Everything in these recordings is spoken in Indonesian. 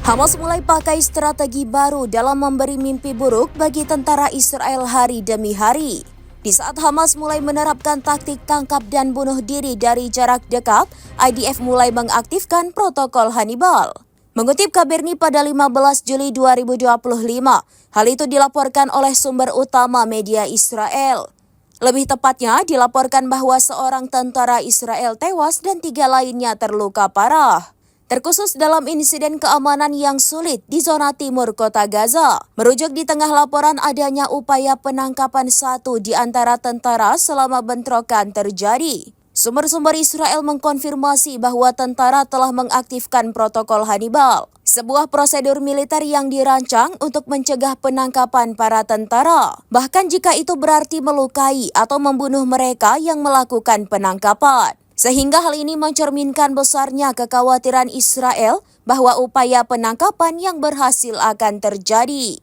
Hamas mulai pakai strategi baru dalam memberi mimpi buruk bagi tentara Israel hari demi hari. Di saat Hamas mulai menerapkan taktik tangkap dan bunuh diri dari jarak dekat, IDF mulai mengaktifkan protokol Hannibal. Mengutip Kabarni pada 15 Juli 2025, hal itu dilaporkan oleh sumber utama media Israel. Lebih tepatnya, dilaporkan bahwa seorang tentara Israel tewas dan 3 lainnya terluka parah. Terkhusus dalam insiden keamanan yang sulit di zona timur kota Gaza. Merujuk di tengah laporan adanya upaya penangkapan satu di antara tentara selama bentrokan terjadi. Sumber-sumber Israel mengkonfirmasi bahwa tentara telah mengaktifkan protokol Hannibal, sebuah prosedur militer yang dirancang untuk mencegah penangkapan para tentara, bahkan jika itu berarti melukai atau membunuh mereka yang melakukan penangkapan. Sehingga hal ini mencerminkan besarnya kekhawatiran Israel bahwa upaya penangkapan yang berhasil akan terjadi.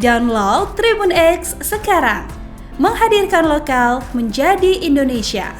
Download Tribun X sekarang, menghadirkan lokal menjadi Indonesia.